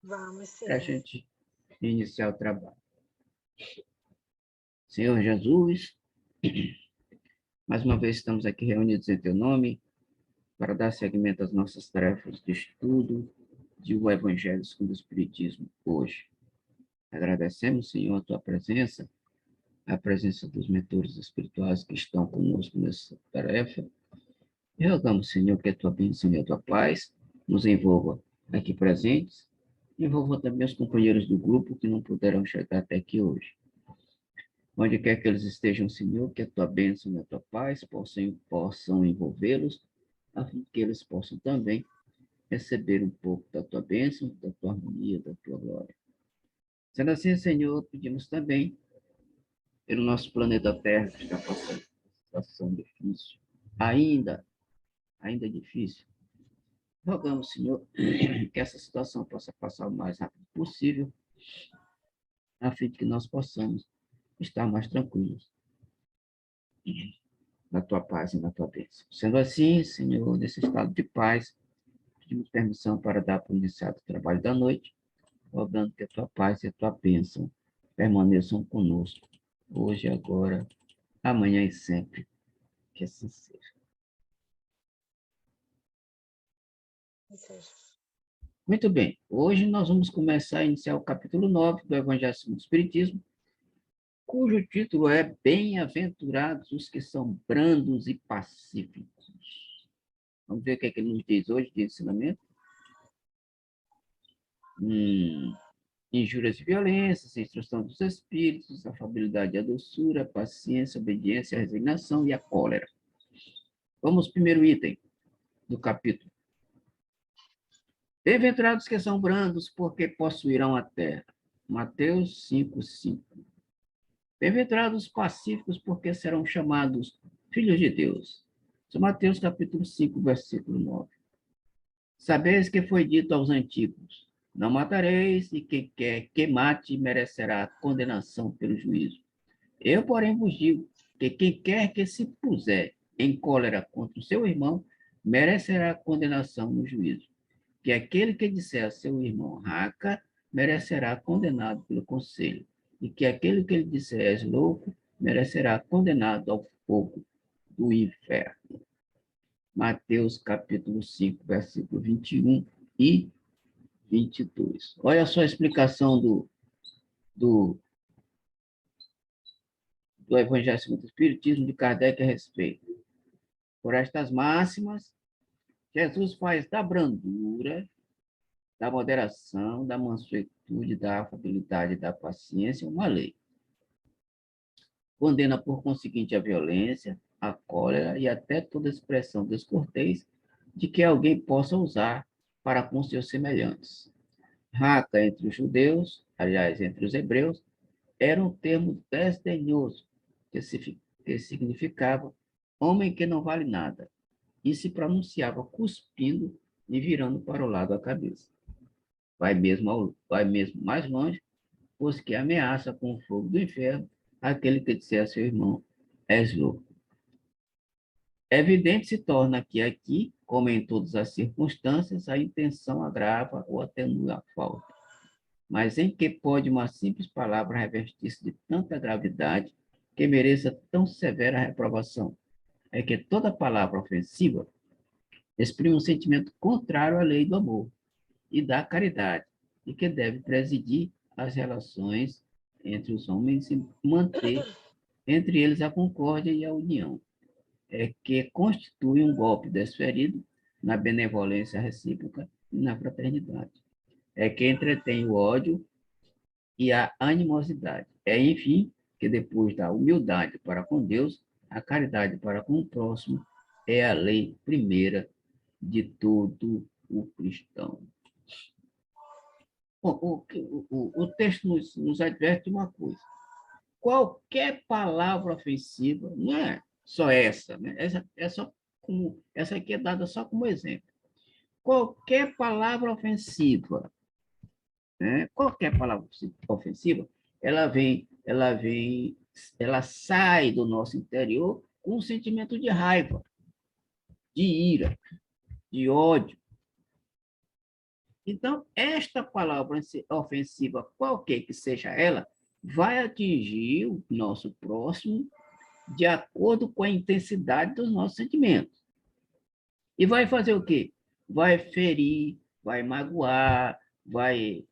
Vamos sim. Para a gente iniciar o trabalho. Senhor Jesus, mais uma vez estamos aqui reunidos em teu nome para dar seguimento às nossas tarefas de estudo de o Evangelho segundo o Espiritismo hoje. Agradecemos, Senhor, a tua presença, a presença dos mentores espirituais que estão conosco nessa tarefa. E rogamos, Senhor, que a tua bênção e a tua paz nos envolva aqui presentes, envolva também os companheiros do grupo que não puderam chegar até aqui hoje. Onde quer que eles estejam, Senhor, que a tua bênção e a tua paz possam envolvê-los, a fim que eles possam também receber um pouco da tua bênção, da tua harmonia, da tua glória. Sendo assim, Senhor, pedimos também pelo nosso planeta Terra, que está passando uma situação difícil, ainda difícil. Rogamos, Senhor, que essa situação possa passar o mais rápido possível, a fim de que nós possamos estar mais tranquilos na tua paz e na tua bênção. Sendo assim, Senhor, nesse estado de paz, pedimos permissão para dar por iniciado o trabalho da noite, rogando que a tua paz e a tua bênção permaneçam conosco, hoje, agora, amanhã e sempre, que assim seja. Muito bem, hoje nós vamos começar a iniciar o capítulo 9 do Evangelho segundo o Espiritismo, cujo título é Bem-aventurados os que são brandos e pacíficos. Vamos ver o que é que ele nos diz hoje de ensinamento. Injúrias e violências, instrução dos espíritos, afabilidade e a doçura, a paciência, a obediência, a resignação e a cólera. Vamos ao primeiro item do capítulo. Bem-aventurados que são brandos, porque possuirão a terra. Mateus 5:5. Bem-aventurados pacíficos, porque serão chamados filhos de Deus. São Mateus capítulo 5, versículo 9. Sabeis que foi dito aos antigos: não matareis, e quem quer que mate merecerá condenação pelo juízo. Eu, porém, vos digo que quem quer que se puser em cólera contra o seu irmão merecerá condenação no juízo. Que aquele que disser a seu irmão raca merecerá condenado pelo conselho, e que aquele que lhe disser és louco merecerá condenado ao fogo do inferno. Mateus capítulo 5, versículo 21 e 22. Olha só a explicação do Evangelho segundo o Espiritismo de Kardec a respeito. Por estas máximas, Jesus faz da brandura, da moderação, da mansuetude, da afabilidade, da paciência uma lei. Condena, por conseguinte, a violência, a cólera e até toda expressão descortês de que alguém possa usar para com seus semelhantes. Raca entre os judeus, aliás, entre os hebreus, era um termo desdenhoso, que significava homem que não vale nada, e se pronunciava cuspindo e virando para o lado a cabeça. Vai mesmo mais longe, pois que ameaça com o fogo do inferno aquele que disser a seu irmão, és louco. Evidente se torna que aqui, como em todas as circunstâncias, a intenção agrava ou atenua a falta. Mas em que pode uma simples palavra revestir-se de tanta gravidade que mereça tão severa reprovação? É que toda palavra ofensiva exprime um sentimento contrário à lei do amor e da caridade, e que deve presidir as relações entre os homens e manter entre eles a concórdia e a união, é que constitui um golpe desferido na benevolência recíproca e na fraternidade. É que entretém o ódio e a animosidade. É, enfim, que depois da humildade para com Deus, a caridade para com o próximo é a lei primeira de todo o cristão. Bom, o texto nos adverte uma coisa. Qualquer palavra ofensiva, não é só essa, né? Essa aqui é dada só como exemplo. Qualquer palavra ofensiva, né? Qualquer palavra ofensiva, ela sai do nosso interior com um sentimento de raiva, de ira, de ódio. Então, esta palavra ofensiva, qualquer que seja ela, vai atingir o nosso próximo de acordo com a intensidade dos nossos sentimentos. E vai fazer o quê? Vai ferir, vai magoar, vai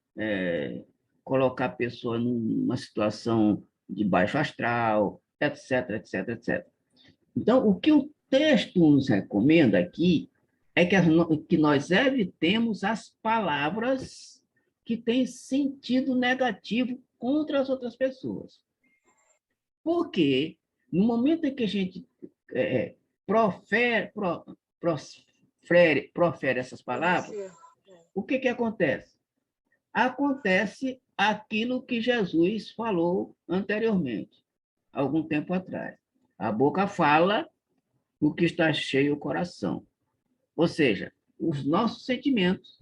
colocar a pessoa numa situação de baixo astral, etc, etc, etc. Então, o que o texto nos recomenda aqui é que nós evitemos as palavras que têm sentido negativo contra as outras pessoas. Porque no momento em que a gente é, profere, pro, profere essas palavras, o que acontece? Acontece aquilo que Jesus falou anteriormente, algum tempo atrás. A boca fala o que está cheio o coração. Ou seja, os nossos sentimentos.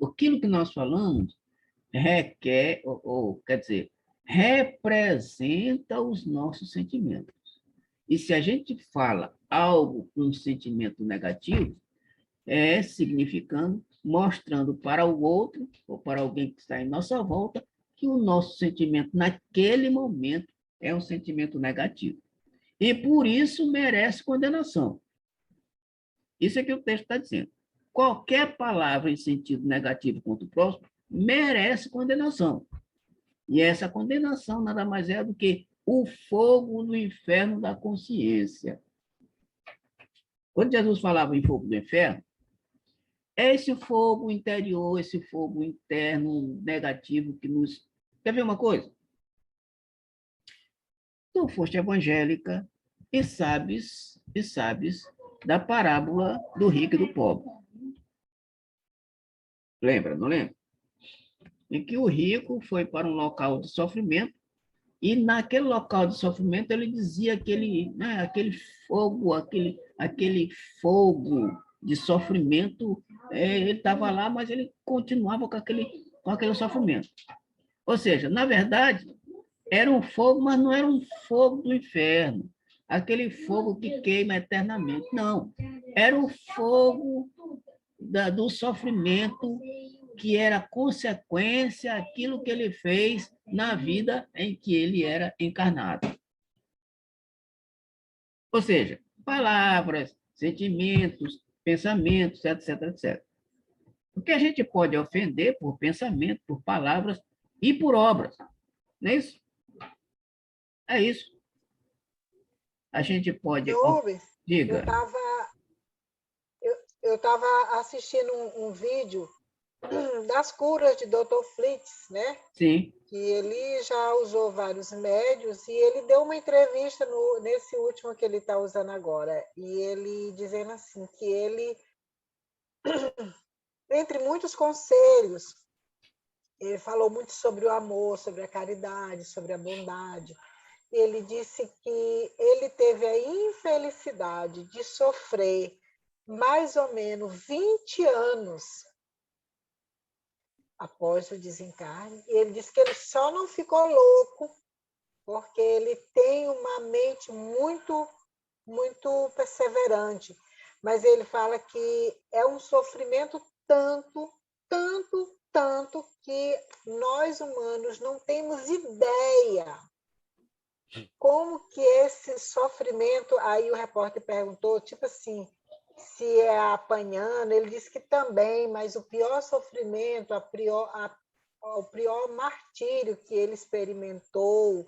Aquilo que nós falamos requer, quer dizer, representa os nossos sentimentos. E se a gente fala algo com um sentimento negativo, é significando, mostrando para o outro, ou para alguém que está em nossa volta, que o nosso sentimento naquele momento é um sentimento negativo. E por isso merece condenação. Isso é que o texto está dizendo. Qualquer palavra em sentido negativo contra o próximo merece condenação. E essa condenação nada mais é do que o fogo do inferno da consciência. Quando Jesus falava em fogo do inferno, é esse fogo interior, esse fogo interno negativo que nos... Quer ver uma coisa? Tu foste evangélica e sabes da parábola do rico e do pobre. Lembra, não lembra? Em que o rico foi para um local de sofrimento e naquele local de sofrimento ele dizia aquele fogo, aquele fogo de sofrimento, ele estava lá, mas ele continuava com aquele sofrimento. Ou seja, na verdade, era um fogo, mas não era um fogo do inferno, aquele fogo que queima eternamente. Não, era o fogo do sofrimento que era consequência daquilo que ele fez na vida em que ele era encarnado. Ou seja, palavras, sentimentos, pensamentos, etc, etc. Porque a gente pode ofender por pensamento, por palavras e por obras. Não é isso? É isso. A gente pode... Rubens, eu Diga. estava eu tava assistindo um vídeo das curas de Dr. Flitz, né? Sim. Que ele já usou vários médios e ele deu uma entrevista nesse último que ele está usando agora. E ele dizendo assim que ele, entre muitos conselhos, ele falou muito sobre o amor, sobre a caridade, sobre a bondade. Ele disse que ele teve a infelicidade de sofrer mais ou menos 20 anos após o desencarne. E ele disse que ele só não ficou louco porque ele tem uma mente muito, muito perseverante. Mas ele fala que é um sofrimento tanto, tanto, tanto, que nós humanos não temos ideia como que esse sofrimento... Aí o repórter perguntou, tipo assim, se é apanhando, ele disse que também, mas o pior sofrimento, o pior martírio que ele experimentou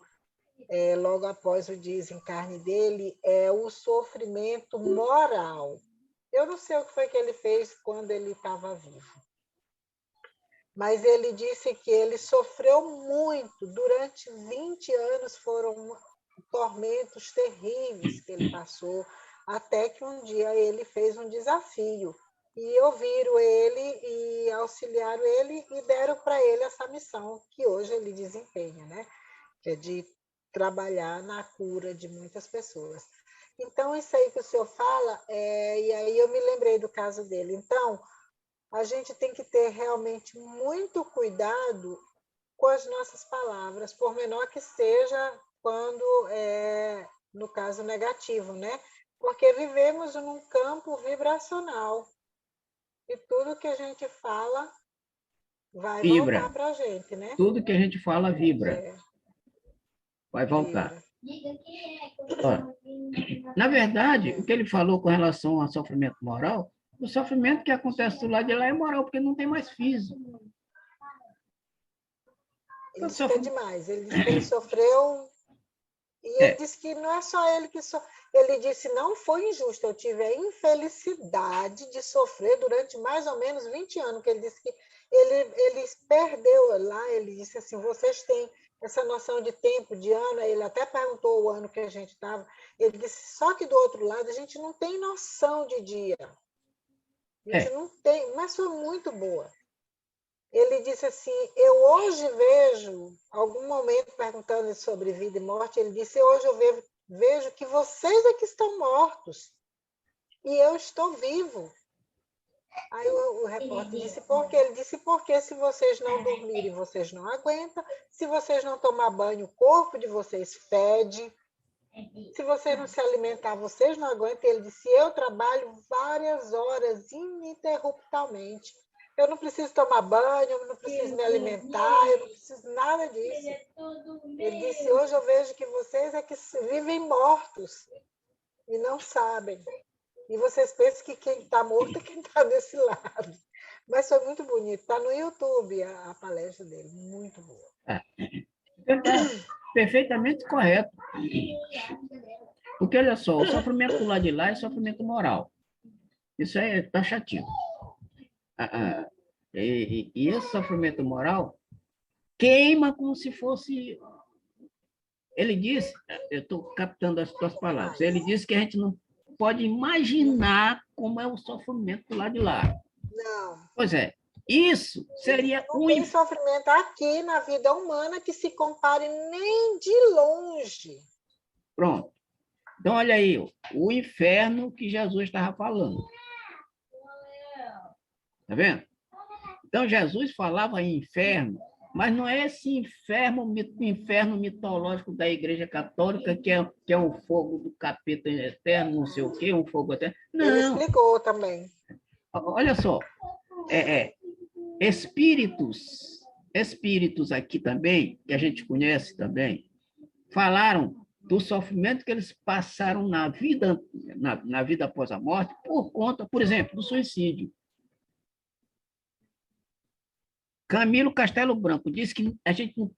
logo após o desencarne dele é o sofrimento moral. Eu não sei o que foi que ele fez quando ele estava vivo, mas ele disse que ele sofreu muito. Durante 20 anos foram tormentos terríveis que ele passou, até que um dia ele fez um desafio. E ouviram ele e auxiliaram ele e deram para ele essa missão que hoje ele desempenha, né? Que é de trabalhar na cura de muitas pessoas. Então, isso aí que o senhor fala, e aí eu me lembrei do caso dele. Então, a gente tem que ter realmente muito cuidado com as nossas palavras, por menor que seja quando no caso negativo, né? Porque vivemos num campo vibracional. E tudo que a gente fala vai Vibra. voltar para a gente, né? Tudo que a gente fala vibra. É, Vai voltar. vibra. Ó, na verdade, o que ele falou com relação ao sofrimento moral, o sofrimento que acontece do lado de lá é moral, porque não tem mais físico. Ele disse que é demais. Ele disse que ele sofreu. E ele disse que não é só ele que sofreu. Ele disse, não foi injusto. Eu tive a infelicidade de sofrer durante mais ou menos 20 anos. Que ele disse que ele perdeu lá. Ele disse assim, vocês têm essa noção de tempo, de ano. Ele até perguntou o ano que a gente estava. Ele disse, só que do outro lado, a gente não tem noção de dia. A gente não tem, mas foi muito boa. Ele disse assim, eu hoje vejo, algum momento perguntando sobre vida e morte, ele disse, hoje eu vejo que vocês é que estão mortos e eu estou vivo. Aí o repórter disse, por quê? Ele disse, porque se vocês não dormirem, vocês não aguentam, se vocês não tomar banho, o corpo de vocês fede, se vocês não se alimentar, vocês não aguentam. Ele disse, eu trabalho várias horas ininterruptamente. Eu não preciso tomar banho, eu não preciso me alimentar, eu não preciso nada disso. Ele disse, hoje eu vejo que vocês é que vivem mortos e não sabem. E vocês pensam que quem está morto é quem está desse lado. Mas foi muito bonito. Está no YouTube a palestra dele. Muito boa. Perfeitamente correto. Porque, olha só, o sofrimento do lado de lá é sofrimento moral. Isso é taxativo. E esse sofrimento moral queima como se fosse... Ele disse, eu estou captando as tuas palavras, ele disse que a gente não pode imaginar como é o sofrimento do lado de lá. Não. Pois é, isso seria não tem sofrimento aqui na vida humana que se compare nem de longe. Pronto. Então, olha aí, o inferno que Jesus estava falando. Tá vendo? Então, Jesus falava em inferno, mas não é esse inferno mitológico da Igreja Católica, que é o fogo do capeta eterno, não sei o quê, um fogo eterno. Não. Ele explicou também. Olha só, espíritos aqui também, que a gente conhece também, falaram do sofrimento que eles passaram na vida após a morte, por conta, por exemplo, do suicídio. Camilo Castelo Branco disse que a gente não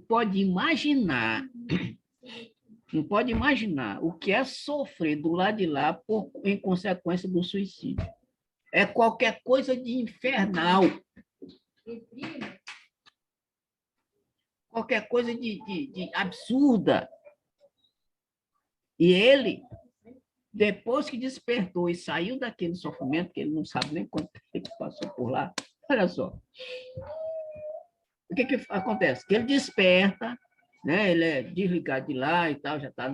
pode imaginar o que é sofrer do lado de lá em consequência do suicídio. É qualquer coisa de infernal. Qualquer coisa de absurda. E ele, depois que despertou e saiu daquele sofrimento, que ele não sabe nem quanto tempo passou por lá, olha só. O que acontece? Que ele desperta, né? Ele é desligado de lá e tal, já está...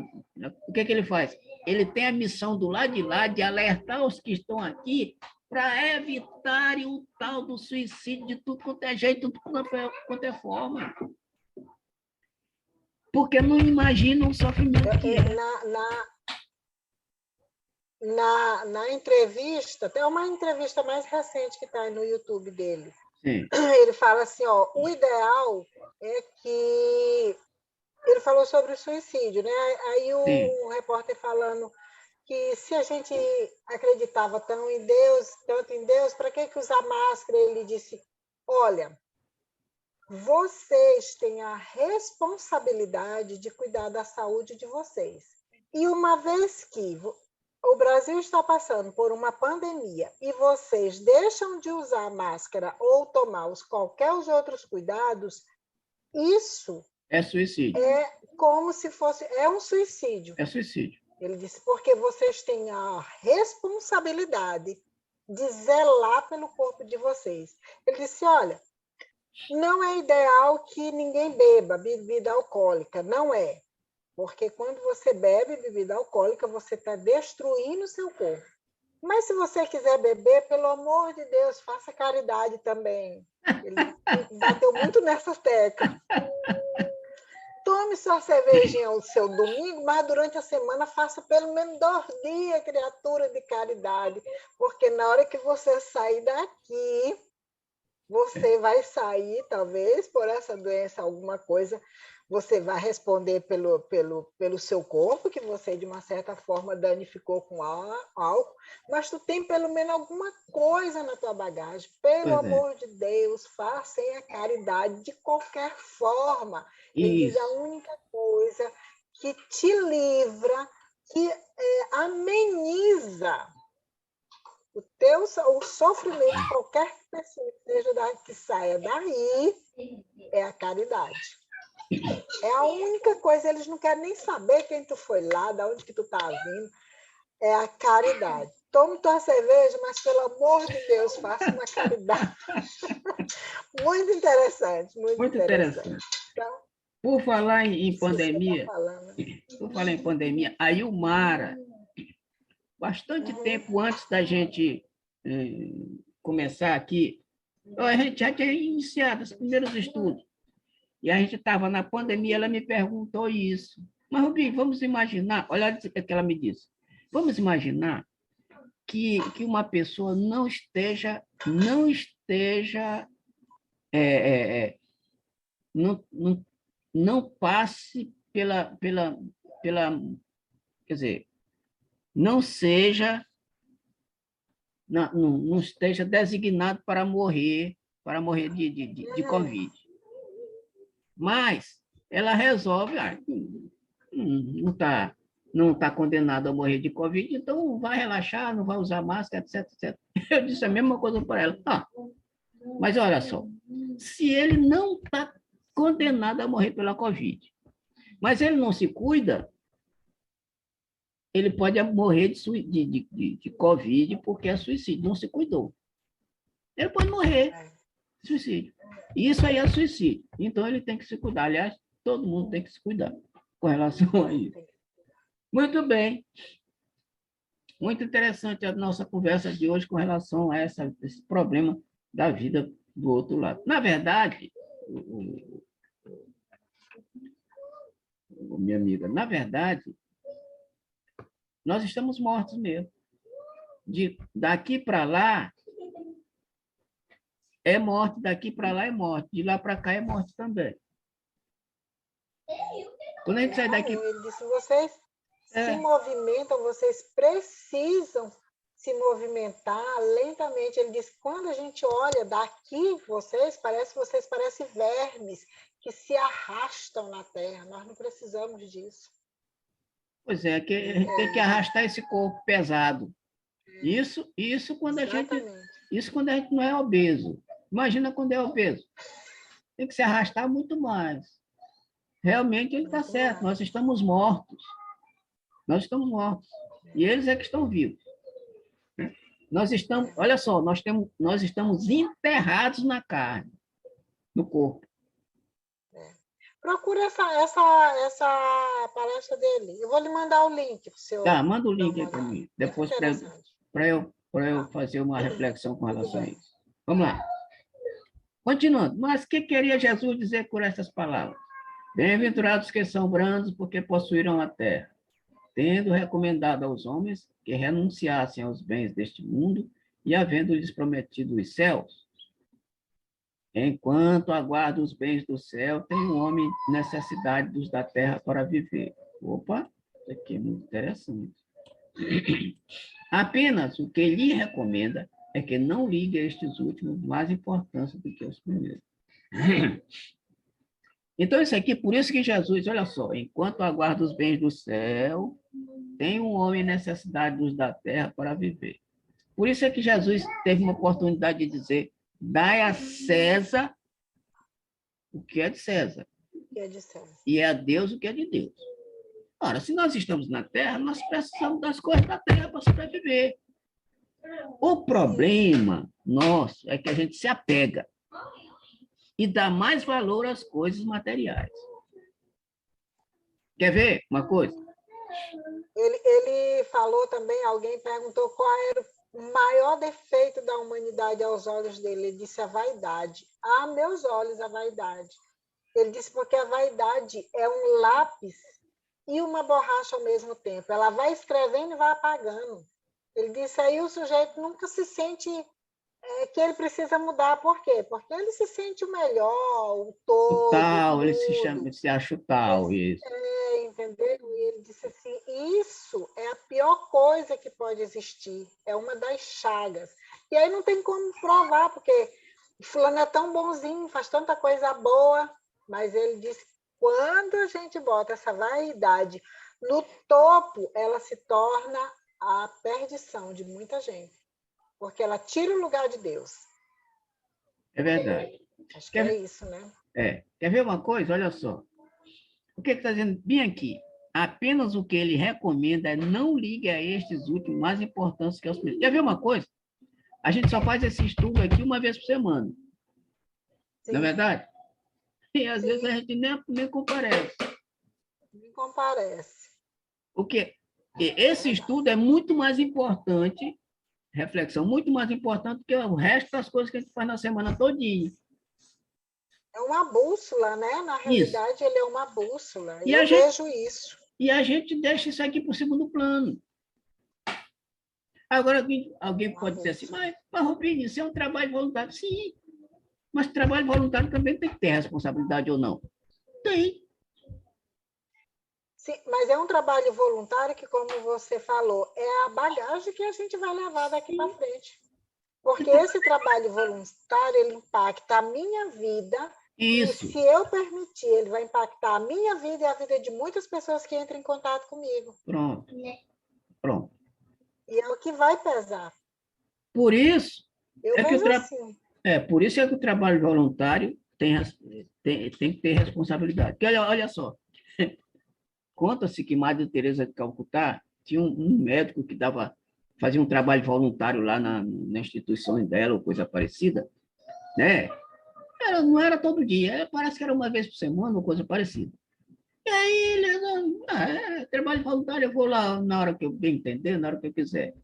O que ele faz? Ele tem a missão do lado de lá de alertar os que estão aqui para evitarem o tal do suicídio de tudo quanto é jeito, de tudo quanto é forma. Porque não imaginam o sofrimento que é. Na entrevista, tem uma entrevista mais recente que está no YouTube dele. Sim. Ele fala assim, ó, o ideal é que... Ele falou sobre o suicídio, né? Aí o repórter falando que se a gente acreditava tanto em Deus, para que usar máscara? Ele disse, olha, vocês têm a responsabilidade de cuidar da saúde de vocês. E uma vez que o Brasil está passando por uma pandemia e vocês deixam de usar máscara ou tomar qualquer outros cuidados, isso é suicídio. É como se fosse... É um suicídio. É suicídio. Ele disse, porque vocês têm a responsabilidade de zelar pelo corpo de vocês. Ele disse, olha, não é ideal que ninguém beba bebida alcoólica, não é. Porque quando você bebe bebida alcoólica, você está destruindo o seu corpo. Mas se você quiser beber, pelo amor de Deus, faça caridade também. Ele bateu muito nessa tecla. Tome sua cervejinha o seu domingo, mas durante a semana faça pelo menos 2 dias, criatura de caridade. Porque na hora que você sair daqui, você vai sair, talvez, por essa doença, alguma coisa, você vai responder pelo seu corpo, que você, de uma certa forma, danificou com álcool, mas tu tem pelo menos alguma coisa na tua bagagem. Pelo Pois é. amor de Deus, façam a caridade de qualquer forma. Ele diz a Isso. única coisa que te livra, que ameniza o sofrimento de qualquer pessoa que saia daí é a caridade. É a única coisa, eles não querem nem saber quem tu foi lá, de onde que tu tá vindo. É a caridade. Tome tua cerveja, mas pelo amor de Deus, faça uma caridade. Muito interessante, muito Muito interessante. interessante. Então, Por falar em isso que você tá pandemia, falando. por falar em pandemia, a Ilmara, bastante tempo antes da gente começar aqui, a gente já tinha iniciado os primeiros estudos. E a gente estava na pandemia, ela me perguntou isso. Mas, Rubinho, vamos imaginar, olha o que ela me disse. Vamos imaginar que uma pessoa não passe quer dizer, não esteja designado para morrer de Covid. Mas ela resolve, não tá condenado a morrer de Covid, então vai relaxar, não vai usar máscara, etc, etc. Eu disse a mesma coisa para ela. Mas olha só, se ele não está condenado a morrer pela Covid, mas ele não se cuida, ele pode morrer de Covid porque é suicídio, não se cuidou. Ele pode morrer de suicídio. Isso aí é suicídio. Então, ele tem que se cuidar. Aliás, todo mundo tem que se cuidar com relação a isso. Muito bem. Muito interessante a nossa conversa de hoje com relação a esse problema da vida do outro lado. Na verdade, minha amiga, na verdade, nós estamos mortos mesmo. Daqui para lá é morte, daqui para lá é morte, de lá para cá é morte também. Quando a gente sai daqui... Ele disse, vocês se movimentam, vocês precisam se movimentar lentamente. Ele disse, quando a gente olha daqui, vocês parecem vermes que se arrastam na terra. Nós não precisamos disso. Pois é, que a gente tem que arrastar esse corpo pesado. Isso quando a gente não é obeso. Imagina quando é obeso. Tem que se arrastar muito mais. Realmente ele está certo, nós estamos mortos. Nós estamos mortos. E eles é que estão vivos. Nós estamos, olha só, nós estamos enterrados na carne, no corpo. Procura essa palestra dele. Eu vou lhe mandar o link para o seu. Tá, manda o link aí para mim. Depois para eu fazer uma reflexão com relação a isso. Vamos lá. Continuando. Mas o que queria Jesus dizer por essas palavras? Bem-aventurados que são brandos, porque possuirão a terra, tendo recomendado aos homens que renunciassem aos bens deste mundo e havendo-lhes prometido os céus. Enquanto aguarda os bens do céu, tem o homem necessidade dos da terra para viver. Opa, isso aqui é muito interessante. Apenas o que lhe recomenda é que não ligue a estes últimos mais importância do que os primeiros. Então, isso aqui, por isso que Jesus, olha só, enquanto aguarda os bens do céu, tem um homem necessidade dos da terra para viver. Por isso é que Jesus teve uma oportunidade de dizer, dai a César o que é de César. E é a Deus o que é de Deus. Ora, se nós estamos na terra, nós precisamos das coisas da terra para sobreviver. O problema nosso é que a gente se apega e dá mais valor às coisas materiais. Quer ver uma coisa? Ele falou também, alguém perguntou qual era o maior defeito da humanidade aos olhos dele. Ele disse a vaidade. A meus olhos, a vaidade. Ele disse porque a vaidade é um lápis e uma borracha ao mesmo tempo. Ela vai escrevendo e vai apagando. Ele disse aí o sujeito nunca se sente que ele precisa mudar. Por quê? Porque ele se sente o melhor, o O todo, tal, ele se chama, tudo. ele se acha o tal, isso. Entendeu? E ele disse assim, isso é a pior coisa que pode existir. É uma das chagas. E aí não tem como provar, porque fulano é tão bonzinho, faz tanta coisa boa, mas ele disse que quando a gente bota essa vaidade no topo, ela se torna a perdição de muita gente, porque ela tira o lugar de Deus. É verdade. Acho que é isso, né? Quer ver uma coisa? Olha só. O que está dizendo bem aqui? Apenas o que ele recomenda é não ligue a estes últimos mais importantes que aos primeiros. Quer ver uma coisa? A gente só faz esse estudo aqui uma vez por semana. Sim. Não é verdade? E às Sim. vezes a gente nem comparece. Nem comparece. Porque esse estudo é muito mais importante, reflexão muito mais importante que o resto das coisas que a gente faz na semana todinha. É uma bússola, né? Na realidade, Isso. ele é uma bússola. E eu vejo isso. E a gente deixa isso aqui para o segundo plano. Agora, alguém pode dizer assim, mas Rubinho, isso é um trabalho voluntário. Sim, mas trabalho voluntário também tem que ter responsabilidade ou não? Tem. Sim, mas é um trabalho voluntário que, como você falou, é a bagagem que a gente vai levar daqui para frente. Porque esse trabalho voluntário, ele impacta a minha vida. Isso. E se eu permitir, ele vai impactar a minha vida e a vida de muitas pessoas que entram em contato comigo. Pronto. Pronto. E é o que vai pesar. Por isso, assim. Por isso é que o trabalho voluntário tem que ter responsabilidade. Porque olha só, conta-se que Madre Teresa de Calcutá tinha um médico que fazia um trabalho voluntário lá na instituição dela, ou coisa parecida, né? Não era todo dia, parece que era uma vez por semana, ou coisa parecida. E aí ele, trabalho voluntário, eu vou lá na hora que eu bem entender, na hora que eu quiser.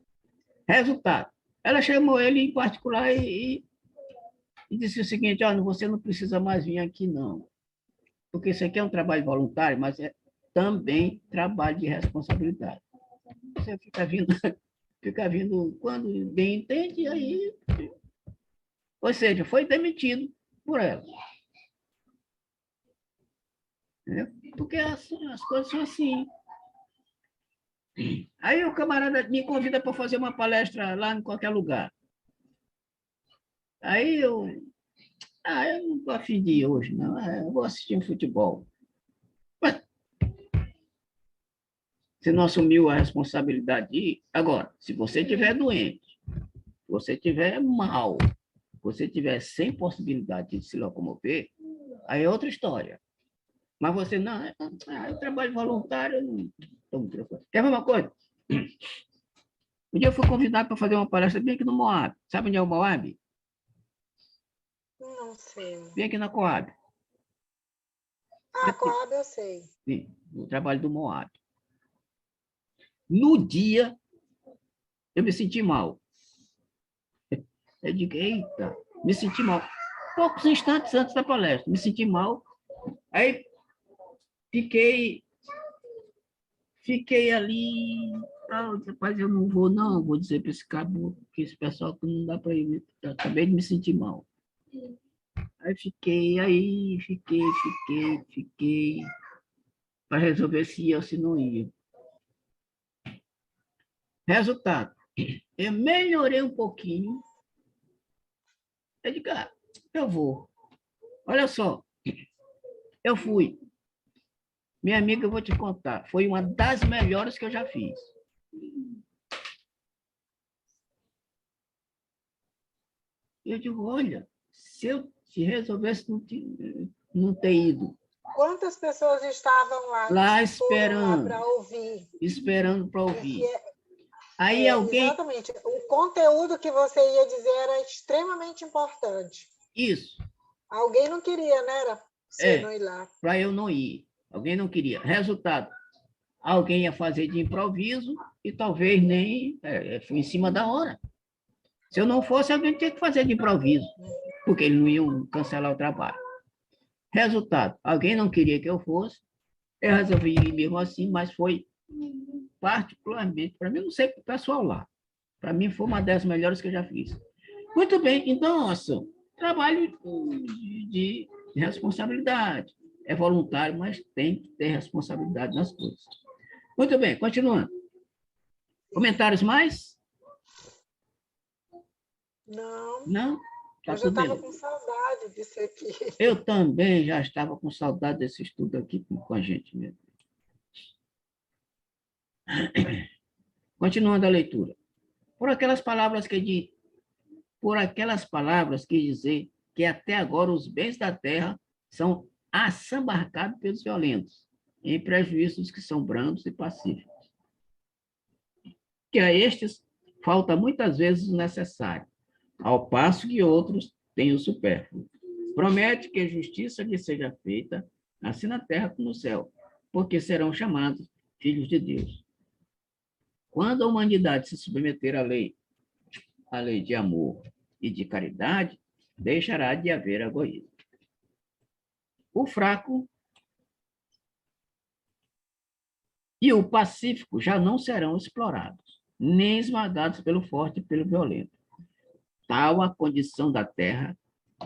Resultado, ela chamou ele em particular e disse o seguinte, você não precisa mais vir aqui, não. Porque isso aqui é um trabalho voluntário, mas é também trabalho de responsabilidade. Você fica vindo quando bem entende, aí... Ou seja, foi demitido por ela. Entendeu? Porque as coisas são assim. Aí o camarada me convida para fazer uma palestra lá em qualquer lugar. Aí eu não estou a fim de ir hoje, não. Eu vou assistir um futebol. Mas você não assumiu a responsabilidade de ir. Agora, se você estiver doente, você estiver mal, você tiver sem possibilidade de se locomover, aí é outra história. Mas você não, eu trabalho voluntário, não. Quer ver uma coisa? Um dia eu fui convidado para fazer uma palestra bem aqui no Moab. Sabe onde é o Moab? Não sei. Bem aqui na Coab. Coab eu sei. Sim, no trabalho do Moab. No dia, eu me senti mal. Eu digo, eita, me senti mal. Poucos instantes antes da palestra, me senti mal. Aí fiquei ali, rapaz, eu não vou, não, vou dizer para esse cabo, que esse pessoal que não dá para ir, eu acabei de me sentir mal. Aí fiquei, para resolver se ia ou se não ia. Resultado, eu melhorei um pouquinho, eu digo, eu vou. Olha só, eu fui. Minha amiga, eu vou te contar, foi uma das melhores que eu já fiz. Eu digo, olha, se eu te resolvesse não ter ido. Quantas pessoas estavam lá? Lá esperando. Para ouvir. Esperando para ouvir. Aí alguém... Exatamente. O conteúdo que você ia dizer era extremamente importante. Isso. Alguém não queria, né? Era você não ir lá. Para eu não ir. Alguém não queria. Resultado, alguém ia fazer de improviso e talvez nem... foi em cima da hora. Se eu não fosse, alguém tinha que fazer de improviso, porque eles não iam cancelar o trabalho. Resultado, alguém não queria que eu fosse, eu resolvi ir mesmo assim, mas foi particularmente, para mim, não sei para o pessoal lá, para mim foi uma das melhores que eu já fiz. Muito bem, então, nossa, trabalho de responsabilidade. É voluntário, mas tem que ter responsabilidade nas coisas. Muito bem, continuando. Comentários mais? Não, Não? Tá eu já tudo estava beleza. com saudade disso aqui. Eu também já estava com saudade desse estudo aqui com a gente mesmo. Continuando a leitura. Por aquelas palavras que dizer que até agora os bens da terra são assambarcados pelos violentos, em prejuízo dos que são brandos e pacíficos. Que a estes falta muitas vezes o necessário, ao passo que outros têm o supérfluo. Promete que a justiça lhe seja feita, assim na terra como no céu, porque serão chamados filhos de Deus. Quando a humanidade se submeter à lei de amor e de caridade, deixará de haver egoísmo. O fraco e o pacífico já não serão explorados, nem esmagados pelo forte e pelo violento. Tal a condição da terra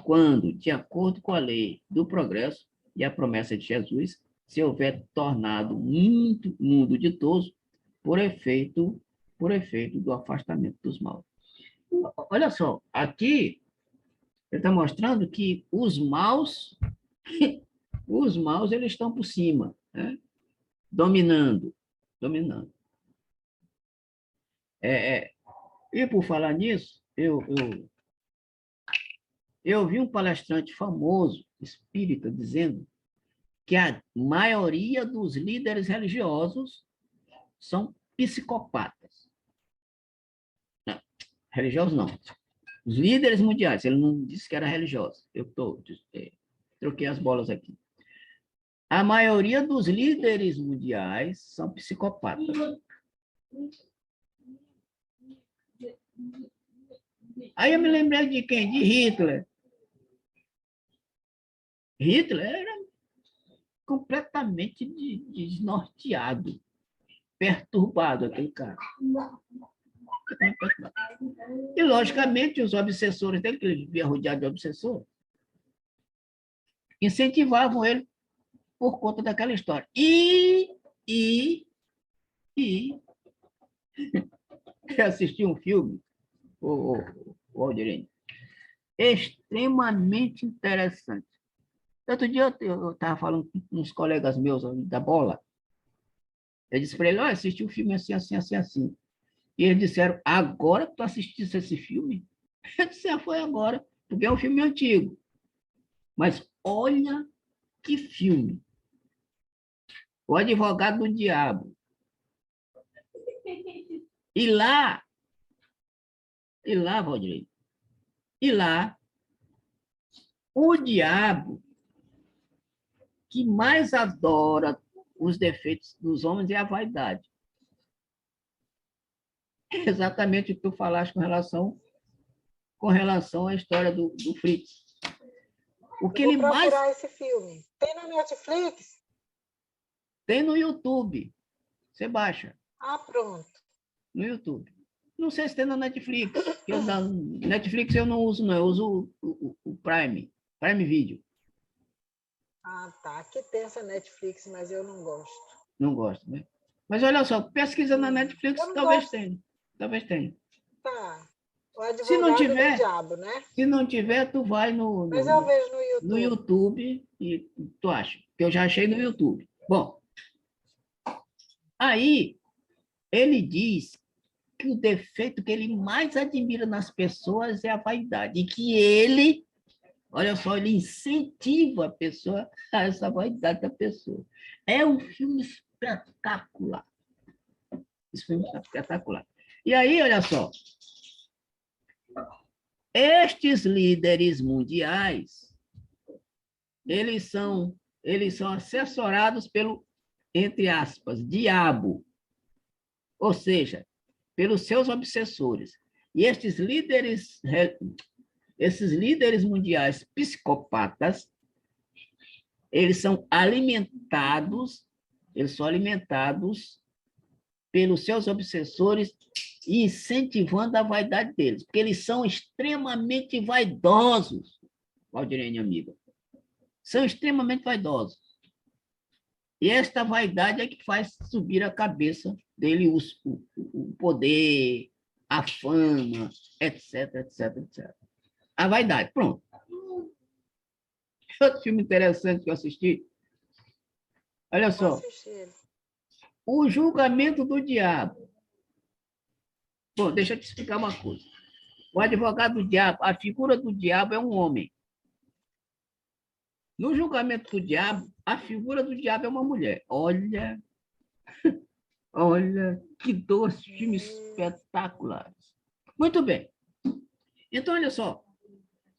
quando, de acordo com a lei do progresso e a promessa de Jesus, se houver tornado muito mundo ditoso por efeito do afastamento dos maus. Olha só, aqui ele está mostrando que os maus eles estão por cima, né? Dominando. E por falar nisso, eu vi um palestrante famoso, espírita, dizendo que a maioria dos líderes religiosos são psicopatas. Não, religiosos não. Os líderes mundiais, ele não disse que era religioso. Troquei as bolas aqui. A maioria dos líderes mundiais são psicopatas. Aí eu me lembrei de quem? De Hitler. Hitler era completamente desnorteado, perturbado aquele cara. E, logicamente, os obsessores dele, que ele vivia rodeado de obsessores, incentivavam ele por conta daquela história. Assisti um filme, o Aldirene, extremamente interessante. Outro dia eu estava falando com uns colegas meus da bola. Eu disse para ele, olha, assisti um filme assim, assim, assim, assim. E eles disseram, agora que tu assististe esse filme? Eu disse, foi agora, porque é um filme antigo. Mas olha que filme. O Advogado do Diabo. E lá, Valdir, e lá, o diabo que mais adora os defeitos dos homens é a vaidade. Exatamente o que tu falaste com relação à história do Fritz. O que Eu vou ele mais procurar esse filme. Tem na Netflix? tem no YouTube. Você baixa Ah, pronto. no YouTube. Não sei se tem na Netflix. Netflix eu não uso, não. Eu uso o Prime Video. Ah, tá. Aqui tem essa Netflix, mas eu não gosto. Não gosto, né? Mas olha só, pesquisa na Netflix, Eu não talvez gosto. tenha. Talvez tenha. Tá. O Se não Advogado do tiver, Diabo, né? tu vai Mas eu vejo no no YouTube. YouTube e tu acha. Que eu já achei no YouTube. Bom, aí ele diz que o defeito que ele mais admira nas pessoas é a vaidade. E que ele, olha só, ele incentiva a pessoa a essa vaidade da pessoa. É um filme espetacular. Esse filme é espetacular. E aí, olha só, estes líderes mundiais, eles são assessorados pelo, entre aspas, diabo, ou seja, pelos seus obsessores. E esses líderes mundiais psicopatas eles são alimentados pelos seus obsessores e incentivando a vaidade deles, porque eles são extremamente vaidosos, Valdirene, amiga. São extremamente vaidosos. E esta vaidade é que faz subir a cabeça dele o poder, a fama, etc, etc, etc. A vaidade, pronto. Outro filme interessante que eu assisti, olha só, O Julgamento do Diabo. Bom, deixa eu te explicar uma coisa. O advogado do diabo, a figura do diabo é um homem. No Julgamento do Diabo, a figura do diabo é uma mulher. Olha, que dois filmes espetaculares. Muito bem. Então, olha só.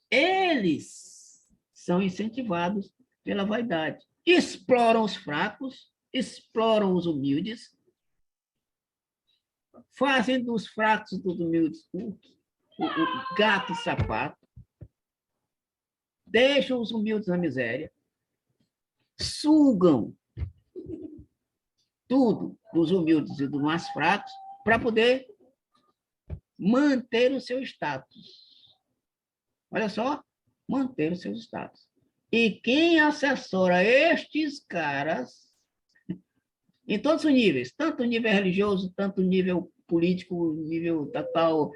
Eles são incentivados pela vaidade. Exploram os fracos, exploram os humildes, fazem dos fracos e dos humildes o gato e sapato, deixam os humildes na miséria, sugam tudo dos humildes e dos mais fracos para poder manter o seu status. Olha só, manter o seu status. E quem assessora estes caras, em todos os níveis, tanto o nível religioso, tanto o nível político, nível tal,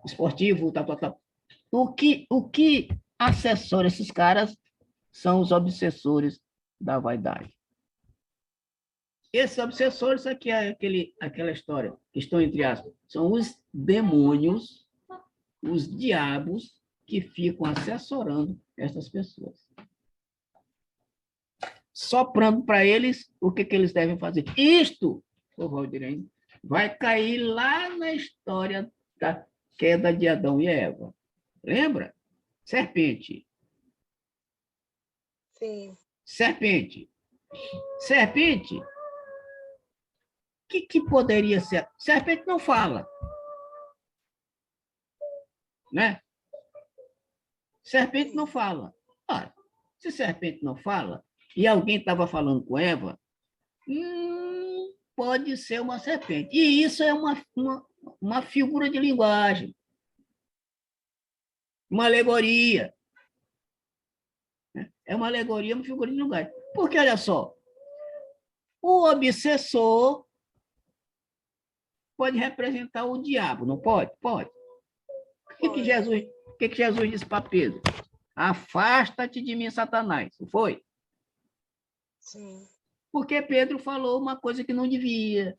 esportivo, tal. O que assessora esses caras são os obsessores da vaidade. Esses obsessores, aqui é aquela história, que estão entre aspas, são os demônios, os diabos que ficam assessorando essas pessoas. Soprando para eles o que eles devem fazer. Isto, o Valdirene, vai cair lá na história da queda de Adão e Eva. Lembra? Serpente. Sim. Serpente. Serpente. O que poderia ser? Serpente não fala. Né? Serpente não fala. Olha, se serpente não fala, e alguém estava falando com Eva, pode ser uma serpente. E isso é uma figura de linguagem, uma alegoria. É uma alegoria, uma figura de linguagem. Porque, olha só, o obsessor pode representar o diabo, não pode? Pode. O que Jesus disse para Pedro? Afasta-te de mim, Satanás. Não foi? Sim. Porque Pedro falou uma coisa que não devia,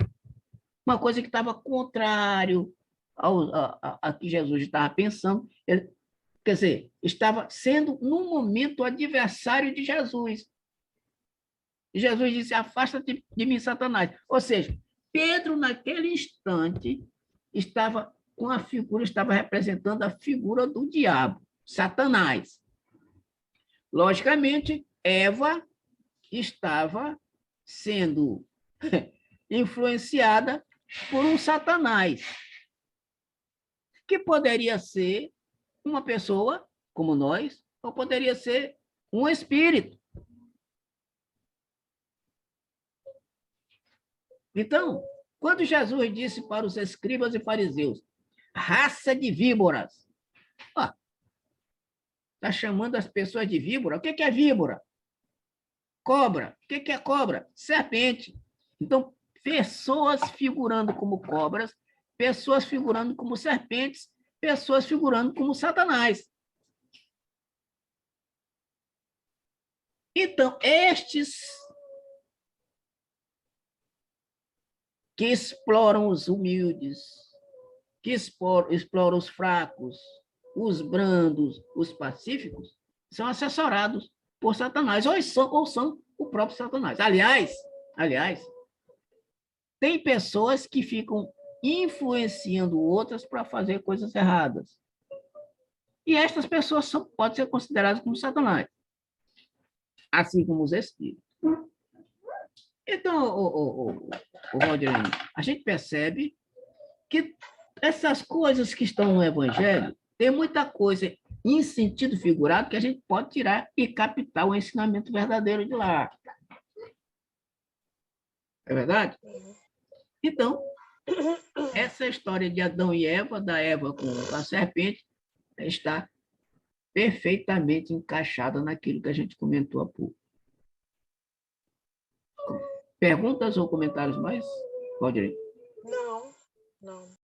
uma coisa que estava contrário a que Jesus estava pensando. Quer dizer, estava sendo, no momento, adversário de Jesus. E Jesus disse, afasta-te de mim, Satanás. Ou seja, Pedro, naquele instante, estava representando a figura do diabo, Satanás. Logicamente, Eva estava sendo influenciada por um Satanás, que poderia ser uma pessoa como nós, ou poderia ser um espírito. Então, quando Jesus disse para os escribas e fariseus, raça de víboras, está chamando as pessoas de víbora? O que é víbora? Cobra. O que é cobra? Serpente. Então, pessoas figurando como cobras, pessoas figurando como serpentes, pessoas figurando como Satanás. Então, estes que exploram os humildes, que exploram os fracos, os brandos, os pacíficos, são assessorados por Satanás, ou são o próprio Satanás. Aliás, tem pessoas que ficam influenciando outras para fazer coisas erradas. E estas pessoas podem ser consideradas como Satanás, assim como os espíritos. Então, o Valdirene, a gente percebe que essas coisas que estão no Evangelho, tem muita coisa em sentido figurado, que a gente pode tirar e captar o ensinamento verdadeiro de lá. É verdade? Então, essa história de Adão e Eva, da Eva com a serpente, está perfeitamente encaixada naquilo que a gente comentou há pouco. Perguntas ou comentários mais, Valdir? Não, não.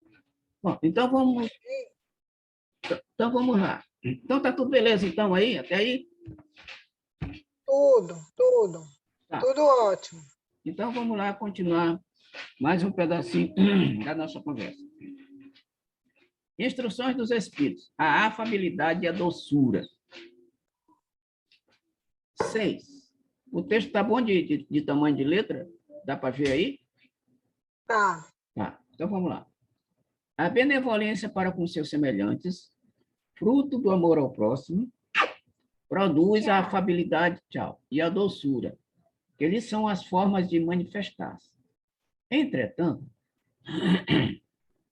Bom, então vamos lá. Então tá tudo beleza então aí, até aí? Tudo, tudo. Tá. Tudo ótimo. Então vamos lá continuar mais um pedacinho da nossa conversa. Instruções dos Espíritos. A afabilidade e a doçura. 6. O texto está bom de tamanho de letra? Dá para ver aí? Tá. Tá. Então vamos lá. A benevolência para com seus semelhantes, fruto do amor ao próximo, produz a afabilidade, e a doçura, que eles são as formas de manifestar-se. Entretanto,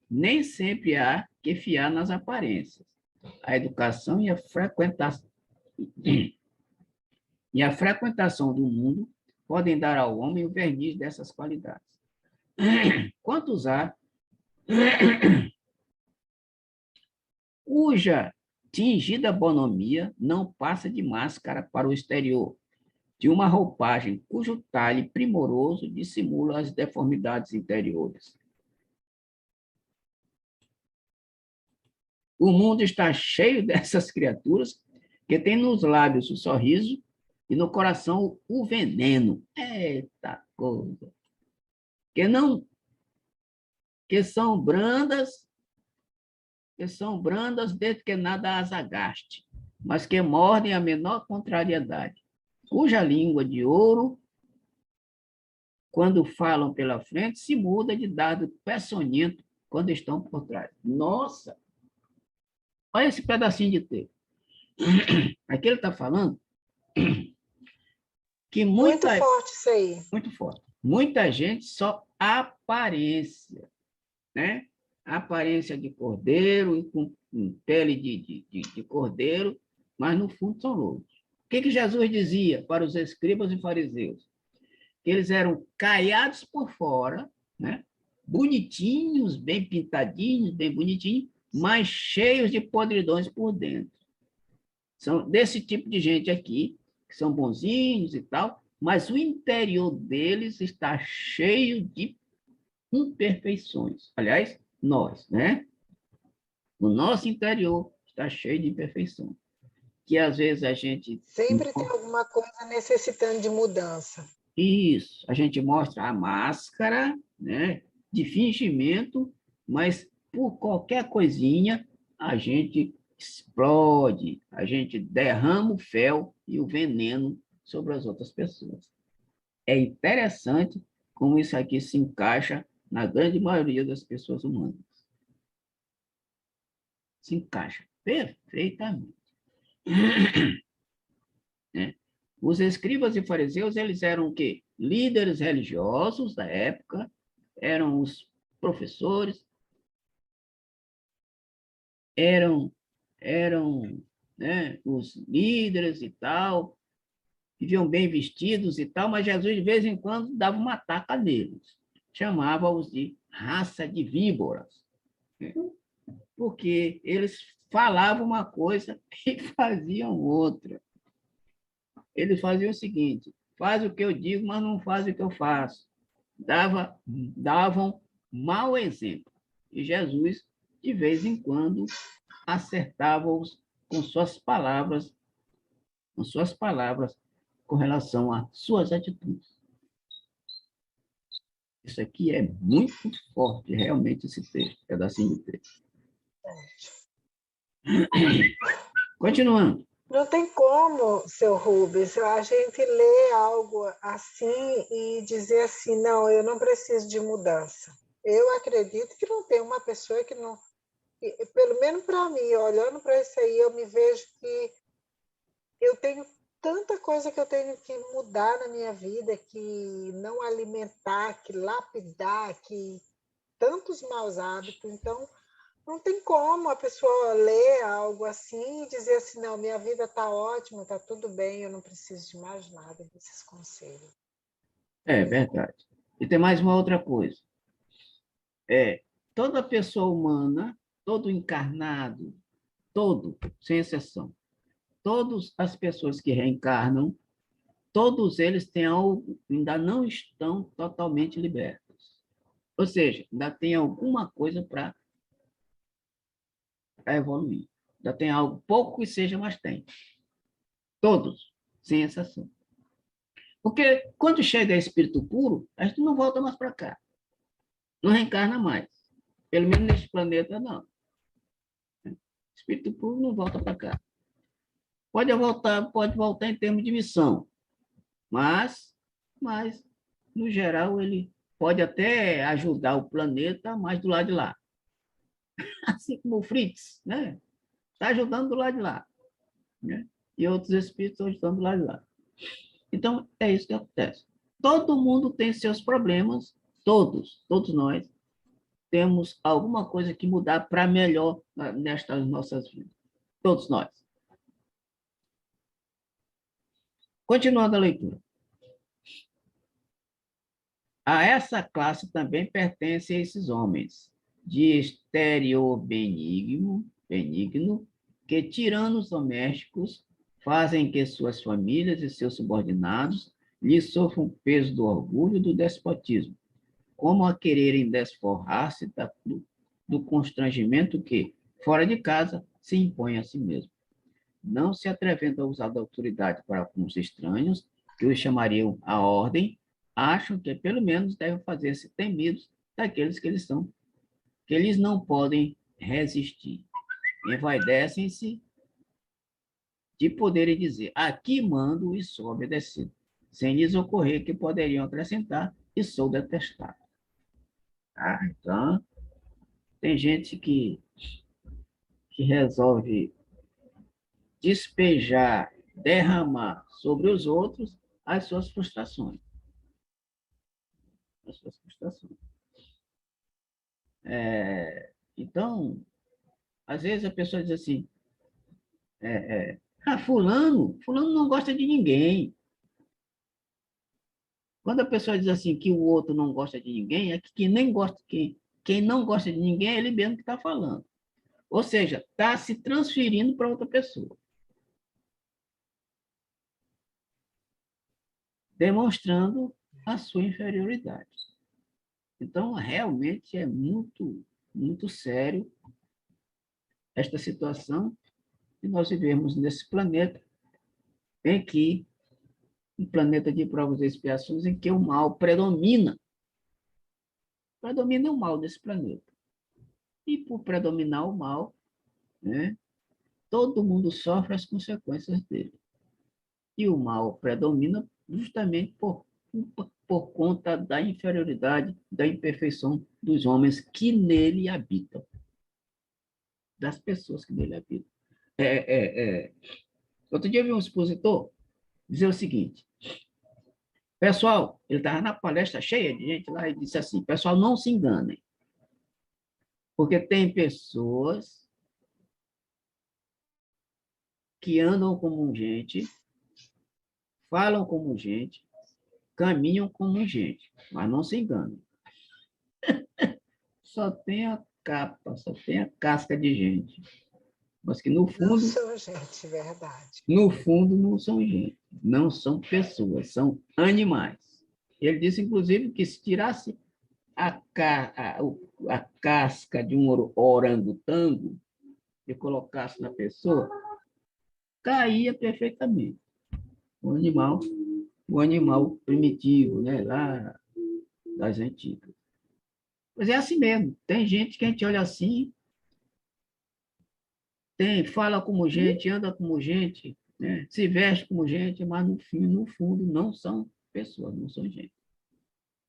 nem sempre há que fiar nas aparências. A educação e a frequentação do mundo podem dar ao homem o verniz dessas qualidades. Quantos há cuja tingida bonomia não passa de máscara para o exterior, de uma roupagem cujo talhe primoroso dissimula as deformidades interiores. O mundo está cheio dessas criaturas que têm nos lábios o sorriso e no coração o veneno. Eita coisa! Que são brandas desde que nada as agaste, mas que mordem a menor contrariedade, cuja língua de ouro, quando falam pela frente, se muda de dado peçonhento quando estão por trás. Nossa! Olha esse pedacinho de texto. Aqui ele está falando que Muito forte isso aí. muito forte. Muita gente só aparência, né? Aparência de cordeiro e com pele de cordeiro, mas no fundo são loucos. O que Jesus dizia para os escribas e fariseus? Que eles eram caiados por fora, né? Bonitinhos, bem pintadinhos, bem bonitinhos, mas cheios de podridões por dentro. São desse tipo de gente aqui, que são bonzinhos e tal, mas o interior deles está cheio de imperfeições. Aliás, nós, né? O nosso interior está cheio de imperfeição. Que às vezes a gente... Sempre tem alguma coisa necessitando de mudança. Isso, a gente mostra a máscara, né, de fingimento, mas por qualquer coisinha a gente explode, a gente derrama o fel e o veneno sobre as outras pessoas. É interessante como isso aqui se encaixa na grande maioria das pessoas humanas. Se encaixa perfeitamente. Né? Os escribas e fariseus, eles eram o quê? Líderes religiosos da época, eram os professores, eram né, os líderes e tal, viviam bem vestidos e tal, mas Jesus, de vez em quando, dava uma taca neles. Chamava-os de raça de víboras, né? Porque eles falavam uma coisa e faziam outra. Eles faziam o seguinte: faz o que eu digo, mas não faz o que eu faço. Davam mau exemplo. E Jesus, de vez em quando, acertava-os com suas palavras, com relação às suas atitudes. Isso aqui é muito forte, realmente, esse texto, pedacinho de texto. Continuando. Não tem como, seu Rubens, a gente ler algo assim e dizer assim, não, eu não preciso de mudança. Eu acredito que não tem uma pessoa que não... Pelo menos para mim, olhando para isso aí, eu me vejo que eu tenho tanta coisa que eu tenho que mudar na minha vida, que não alimentar, que lapidar, que tantos maus hábitos. Então, Não tem como a pessoa ler algo assim e dizer assim, não, minha vida está ótima, está tudo bem, eu não preciso de mais nada desses conselhos. É verdade. E tem mais uma outra coisa. Toda pessoa humana, todo encarnado, todo, sem exceção, todas as pessoas que reencarnam, todos eles têm algo, ainda não estão totalmente libertos. Ou seja, ainda tem alguma coisa para evoluir. Ainda tem algo, pouco que seja, mas tem. Todos, sem exceção. Porque quando chega espírito puro, a gente não volta mais para cá. Não reencarna mais. Pelo menos neste planeta, não. Espírito puro não volta para cá. Pode voltar em termos de missão, mas no geral, ele pode até ajudar o planeta, mas do lado de lá. Assim como o Fritz, né? Está ajudando do lado de lá. Né? E outros espíritos estão ajudando do lado de lá. Então, é isso que acontece. Todo mundo tem seus problemas, todos nós temos alguma coisa que mudar para melhor nestas nossas vidas. Todos nós. Continuando a leitura. A essa classe também pertencem esses homens, de exterior benigno, que, tiranos domésticos, fazem que suas famílias e seus subordinados lhes sofram o peso do orgulho e do despotismo, como a quererem desforrar-se do constrangimento que, fora de casa, se impõe a si mesmo, não se atrevendo a usar da autoridade para alguns estranhos, que os chamariam à ordem, acham que pelo menos devem fazer-se temidos daqueles que eles não podem resistir. Envaidecem-se de poderem dizer, aqui mando e sou obedecido, sem lhes ocorrer que poderiam acrescentar, e sou detestado. Então, tem gente que resolve despejar, derramar sobre os outros as suas frustrações. As suas frustrações. Então, às vezes a pessoa diz assim, fulano não gosta de ninguém. Quando a pessoa diz assim que o outro não gosta de ninguém, é que quem não gosta de ninguém é ele mesmo que está falando. Ou seja, está se transferindo para outra pessoa. Demonstrando a sua inferioridade. Então, realmente é muito, muito sério esta situação que nós vivemos nesse planeta, em que um planeta de provas e expiações, em que o mal predomina. Predomina o mal nesse planeta. E por predominar o mal, né, todo mundo sofre as consequências dele. E o mal predomina justamente por conta da inferioridade, da imperfeição dos homens que nele habitam, das pessoas que nele habitam. Outro dia eu vi um expositor dizer o seguinte, pessoal, ele estava na palestra cheia de gente lá e disse assim, pessoal, não se enganem, porque tem pessoas que andam como gente, falam como gente, caminham como gente, mas não se enganem. Só tem a capa, só tem a casca de gente. Mas que no Não fundo, são gente, verdade. no fundo não são gente, não são pessoas, são animais. Ele disse, inclusive, que se tirasse a casca de um orangotango e colocasse na pessoa, caía perfeitamente. O animal, o animal primitivo, né, lá das antigas. Mas é assim mesmo. Tem gente que a gente olha assim, fala como gente, anda como gente, né, se veste como gente, mas no fim, no fundo, não são pessoas, não são gente.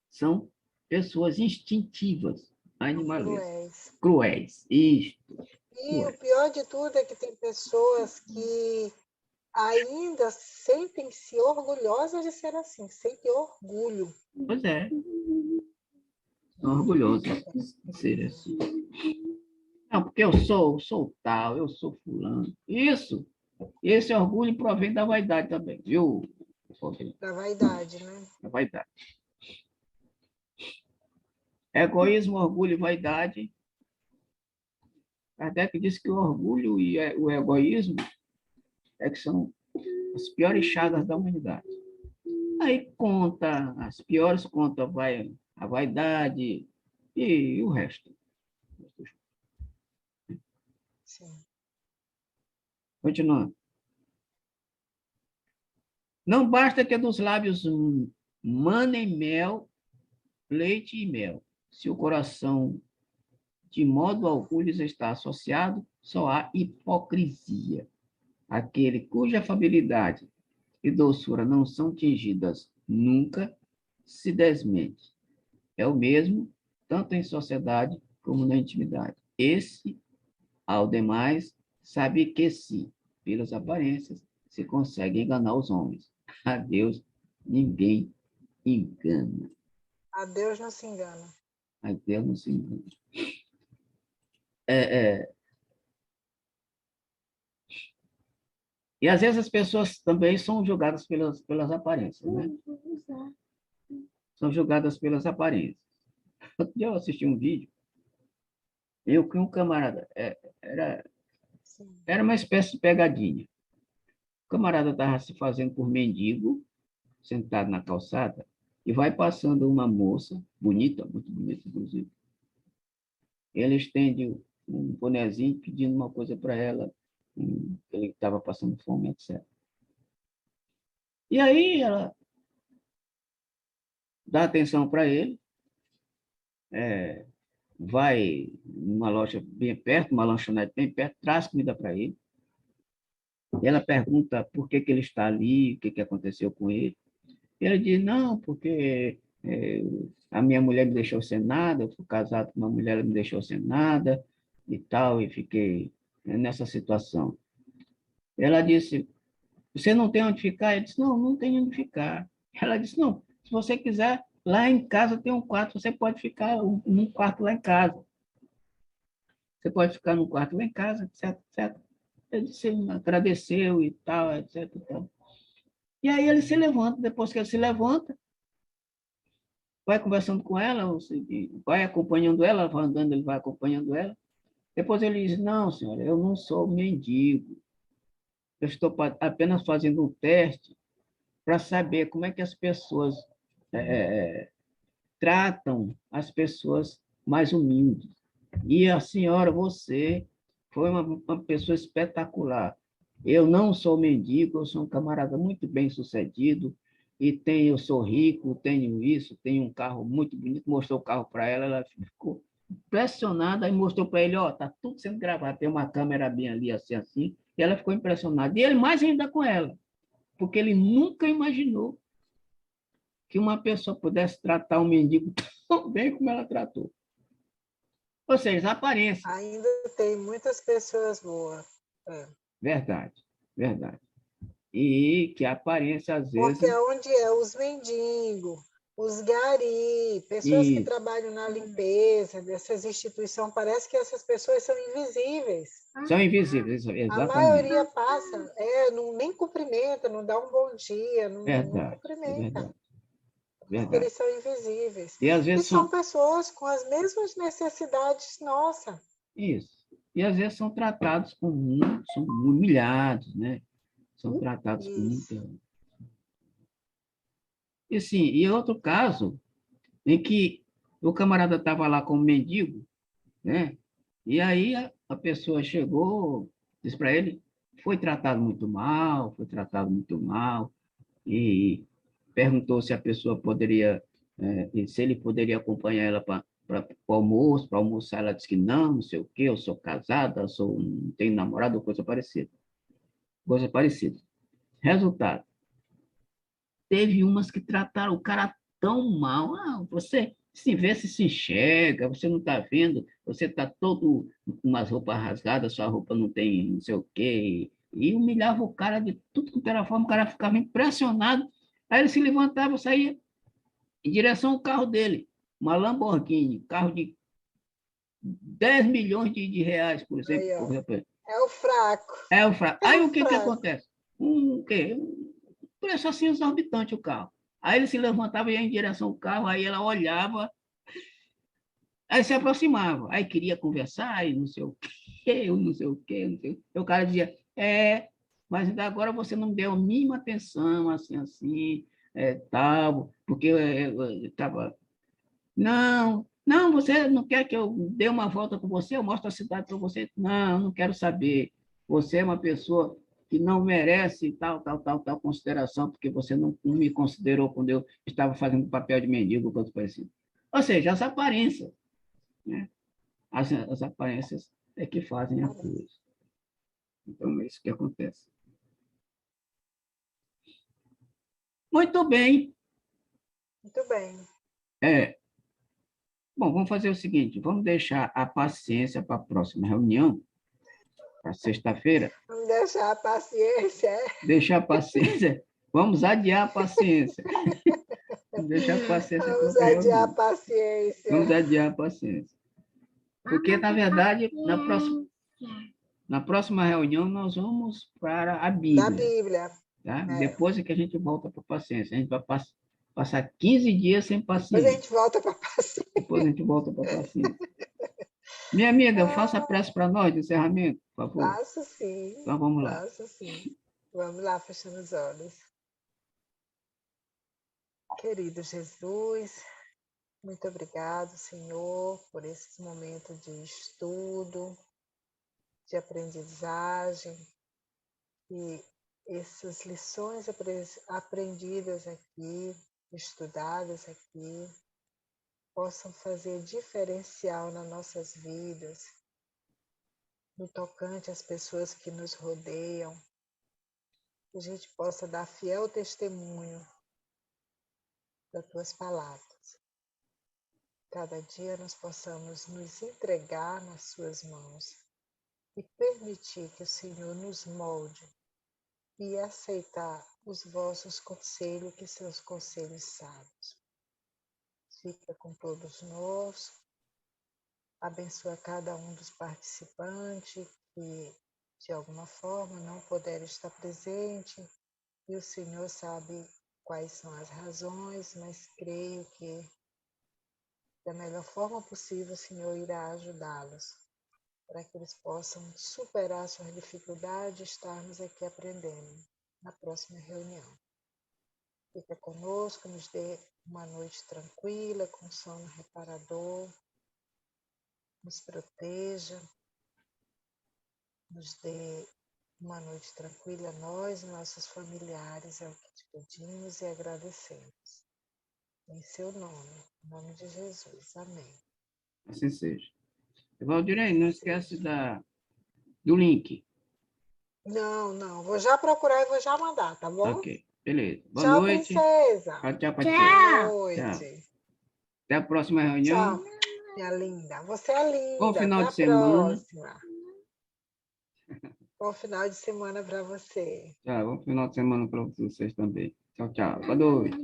São pessoas instintivas, animalescas, Cruéis. cruéis. Isto, E o cruéis. pior de tudo é que tem pessoas que ainda sentem-se orgulhosas de ser assim, sentem orgulho. Pois é, são orgulhosos de ser assim. Não, porque eu sou tal, eu sou fulano. Isso. Esse orgulho provém da vaidade também, viu? Da vaidade, né? Da vaidade. Egoísmo, orgulho e vaidade. Kardec diz que o orgulho e o egoísmo que são as piores chagas da humanidade. Aí conta, as piores conta vai a vaidade e o resto. Sim. Continuando. Não basta que dos lábios manem mel, leite e mel. Se o coração de modo algum lhes está associado, só há hipocrisia. Aquele cuja afabilidade e doçura não são tingidas nunca se desmente. É o mesmo, tanto em sociedade como na intimidade. Esse, ao demais, sabe que se, pelas aparências, se consegue enganar os homens. A Deus ninguém engana. A Deus não se engana. A Deus não se engana. É. E às vezes as pessoas também são julgadas pelas aparências, né? São julgadas pelas aparências. Outro dia eu assisti um vídeo, eu que um camarada, era, Sim. era uma espécie de pegadinha. O camarada estava se fazendo por mendigo, sentado na calçada, e vai passando uma moça, bonita, muito bonita, inclusive. Ele estende um bonezinho pedindo uma coisa para ela, ele estava passando fome, etc. E aí ela dá atenção para ele, vai numa loja bem perto, uma lanchonete bem perto, traz comida para ele. E ela pergunta por que ele está ali, o que aconteceu com ele. E ele diz, não, porque a minha mulher me deixou sem nada, eu fui casado com uma mulher, ela me deixou sem nada e tal, e fiquei nessa situação. Ela disse, você não tem onde ficar? Ele disse, não, não tem onde ficar. Ela disse, não, se você quiser, lá em casa tem um quarto, você pode ficar num quarto lá em casa. Você pode ficar num quarto lá em casa, etc, etc. Ele disse, agradeceu e tal, etc, etc. E aí ele se levanta, depois que ele se levanta, vai conversando com ela, vai acompanhando ela, vai andando, ele vai acompanhando ela. Depois ele diz, não, senhora, eu não sou mendigo. Eu estou apenas fazendo um teste para saber como é que as pessoas tratam as pessoas mais humildes. E a senhora, você foi uma pessoa espetacular. Eu não sou mendigo, eu sou um camarada muito bem sucedido, e eu sou rico, tenho isso, tenho um carro muito bonito, mostrou o carro para ela, ela ficou impressionada e mostrou para ele, ó, tá tudo sendo gravado, tem uma câmera bem ali, assim, assim, e ela ficou impressionada. E ele mais ainda com ela, porque ele nunca imaginou que uma pessoa pudesse tratar um mendigo tão bem como ela tratou. Ou seja, a aparência. Ainda tem muitas pessoas boas. Verdade, verdade. E que a aparência, às Porque vezes... onde os mendigos, os gari, pessoas que Isso, trabalham na limpeza dessas instituições, parece que essas pessoas são invisíveis. são invisíveis, A exatamente. maioria passa, não, nem cumprimenta, não dá um bom dia, não Verdade, é cumprimenta, verdade, porque verdade. eles são invisíveis. E às E vezes são são... pessoas com as mesmas necessidades nossas. Isso. E às vezes são tratados com muito, são humilhados, né? São tratados com Isso. muita... E sim, e outro caso em que o camarada estava lá como mendigo, né? E aí a pessoa chegou, disse para ele, foi tratado muito mal, e perguntou se a pessoa poderia, se ele poderia acompanhar ela para o almoço, para almoçar. Ela disse que não, não sei o quê, eu sou casada, não tenho namorado, coisa parecida. Coisa parecida. Resultado, teve umas que trataram o cara tão mal. Ah, você se vê, se enxerga, você não está vendo, você está todo com umas roupas rasgadas, sua roupa não tem não sei o quê. E humilhava o cara de tudo quanto era forma, o cara ficava impressionado. Aí ele se levantava, saía em direção ao carro dele, uma Lamborghini, carro de 10 milhões de reais, por exemplo. Aí, ó. Por exemplo. É o fraco. É o fraco. É Aí o o que fraco. acontece? Um preço assim exorbitante o carro. Aí ele se levantava e ia em direção ao carro, aí ela olhava, aí se aproximava, aí queria conversar, e não sei o quê, não sei o quê, não sei o quê. O cara dizia, mas ainda agora você não deu a mínima atenção, assim, tal, porque eu estava... Não, você não quer que eu dê uma volta com você, eu mostro a cidade para você? Não, não quero saber. Você é uma pessoa que não merece tal consideração, porque você não me considerou quando eu estava fazendo papel de mendigo, coisa parecida. Ou seja, as aparências, né? As aparências é que fazem a coisa. Então, é isso que acontece. Muito bem. Muito bem. Bom, vamos fazer o seguinte, vamos deixar a paciência para a próxima reunião, para sexta-feira. Vamos deixar a paciência. Deixar a paciência, vamos adiar a paciência. Deixar a paciência para Vamos outra adiar a reunião. paciência. Vamos adiar a paciência. Porque, na verdade, na próxima reunião, nós vamos para a Da Bíblia. Bíblia. Tá? Depois é que a gente volta para a paciência. A gente vai passar 15 dias sem Depois a paciência. gente volta para a paciência. Depois a gente volta para a paciência. Minha amiga, faça a prece para nós de encerramento, por favor. Faço sim. Então, vamos lá. Faço sim. Vamos lá, fechando os olhos. Querido Jesus, muito obrigado, Senhor, por esses momentos de estudo, de aprendizagem e essas lições aprendidas aqui, estudadas aqui, possam fazer diferencial nas nossas vidas, no tocante às pessoas que nos rodeiam, que a gente possa dar fiel testemunho das tuas palavras. Cada dia nós possamos nos entregar nas suas mãos e permitir que o Senhor nos molde e aceitar os vossos conselhos, que são os conselhos sábios. Fica com todos nós, abençoa cada um dos participantes que de alguma forma não puderam estar presente, e o Senhor sabe quais são as razões, mas creio que da melhor forma possível o Senhor irá ajudá-los, para que eles possam superar suas dificuldades e estarmos aqui aprendendo na próxima reunião. Fica conosco, nos dê uma noite tranquila, com sono reparador, nos proteja, nos dê uma noite tranquila a nós e nossos familiares, é o que te pedimos e agradecemos. Em seu nome, em nome de Jesus. Amém. Assim seja. Valdirene, não esquece do link. Não. Vou já procurar e vou já mandar, tá bom? Ok, beleza. Boa Tchau, noite. princesa. Tchau, Boa noite. Tchau. Até a próxima reunião. Tchau, minha linda. Você é linda. Bom final Até a de semana. próxima. Bom final de semana para você. Tchau, bom final de semana para vocês também. Tchau. Boa noite.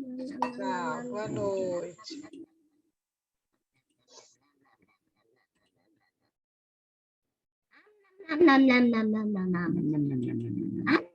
Tchau, boa noite. Nom nom nom nom nom nom nom.